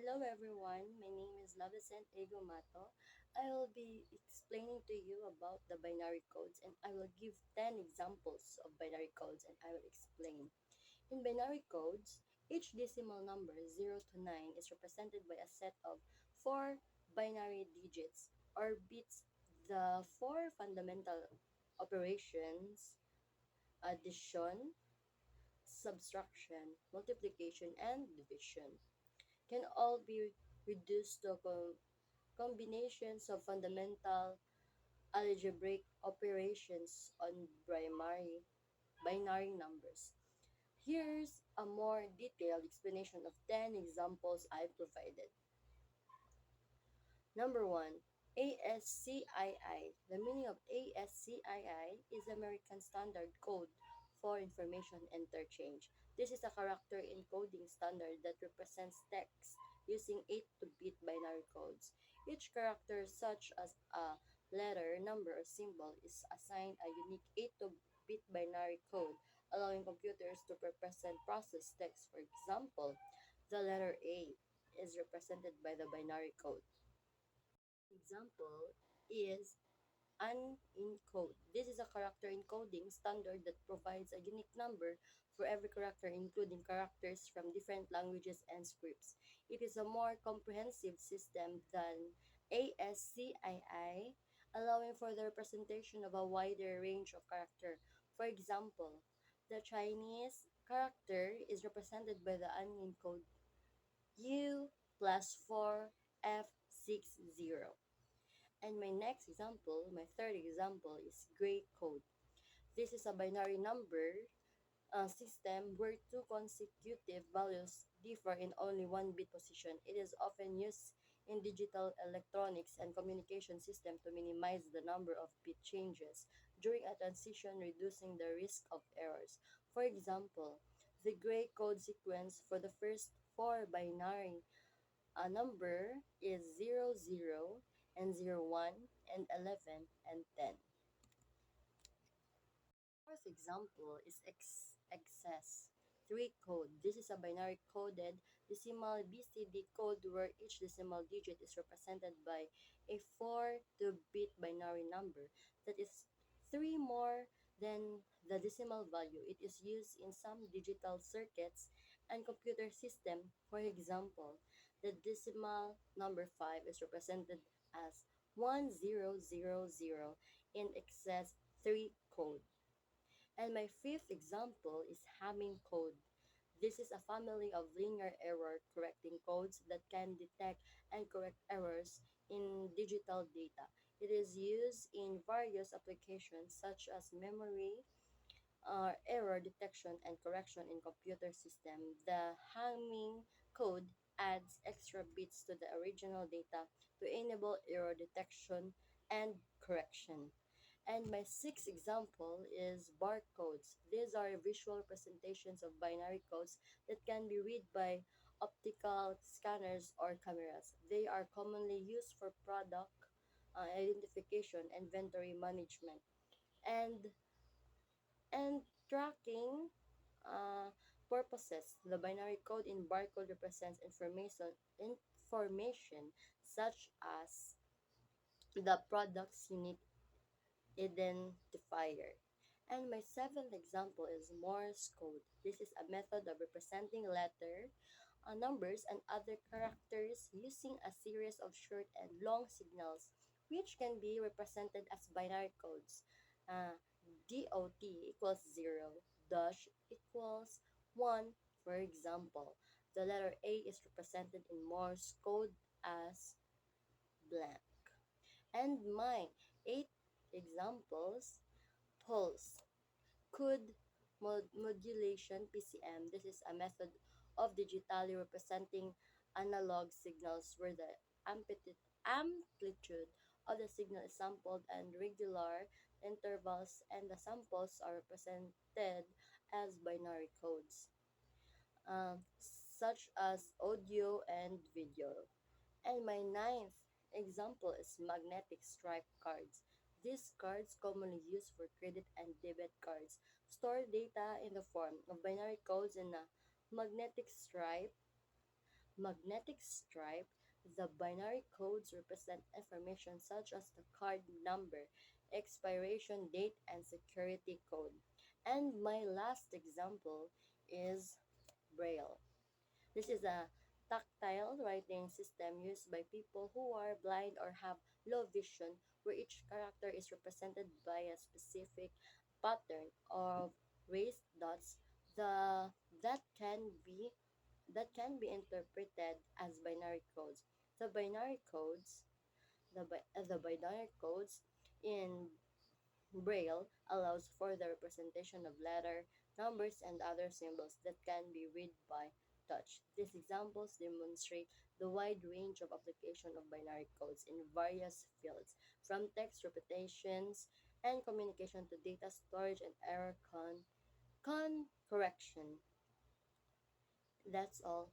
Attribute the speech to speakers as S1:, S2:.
S1: Hello everyone, my name is Lavicent Egomato. I will be explaining to you about the binary codes and I will give 10 examples of binary codes and I will explain. In binary codes, each decimal number 0 to 9 is represented by a set of 4 binary digits or bits. The 4 fundamental operations, addition, subtraction, multiplication, and division, can all be reduced to combinations of fundamental algebraic operations on binary numbers. Here's a more detailed explanation of 10 examples I provided. Number 1, ASCII. The meaning of ASCII is American Standard Code for Information Interchange. This is a character encoding standard that represents text using 8-bit binary codes. Each character, such as a letter, number, or symbol, is assigned a unique 8-bit binary code, allowing computers to represent processed text. For example, the letter A is represented by the binary code. Example is unencode. This is a character encoding standard that provides a unique number for every character, including characters from different languages and scripts. It is a more comprehensive system than ASCII, allowing for the representation of a wider range of character. For example, the Chinese character is represented by the unencode U plus 4F60. And my third example is gray code. This is a binary number system where two consecutive values differ in only one bit position. It is often used in digital electronics and communication system to minimize the number of bit changes during a transition, reducing the risk of errors. For example, the gray code sequence for the first four binary a number is 00 and 01 and 11 and 10. Fourth example is excess 3 code. This is a binary coded decimal BCD code where each decimal digit is represented by a 4-bit binary number that is 3 more than the decimal value. It is used in some digital circuits and computer system. For example, the decimal number 5 is represented as 1000 in excess 3 code. And my fifth example is Hamming code. This is a family of linear error correcting codes that can detect and correct errors in digital data. It is used in various applications such as memory, error detection and correction in computer system. The Hamming code adds extra bits to the original data to enable error detection and correction. And my sixth example is barcodes. These are visual representations of binary codes that can be read by optical scanners or cameras. They are commonly used for product identification, inventory management, and and tracking uh, purposes. The binary code in barcode represents information such as the product's unique identifier. And my seventh example is Morse code. This is a method of representing numbers, and other characters using a series of short and long signals, which can be represented as binary codes. Uh, DOT equals 0, dash equals 1, for example. The letter A is represented in Morse code as blank. And my eight examples: pulse, code modulation PCM. This is a method of digitally representing analog signals where the amplitude of the signal is sampled and regular intervals, and the samples are represented as binary codes, such as audio and video. And my ninth example is magnetic stripe cards. These cards, commonly used for credit and debit cards, store data in the form of binary codes in a magnetic stripe magnetic stripe, the binary codes represent information such as the card number, expiration date, and security code. And my last example is Braille. This is a tactile writing system used by people who are blind or have low vision, where each character is represented by a specific pattern of raised dots the that can be that can be interpreted as binary codes. The binary codes, the binary codes in Braille allows for the representation of letter, numbers, and other symbols that can be read by touch. These examples demonstrate the wide range of application of binary codes in various fields, from text repetitions and communication to data storage and error correction. That's all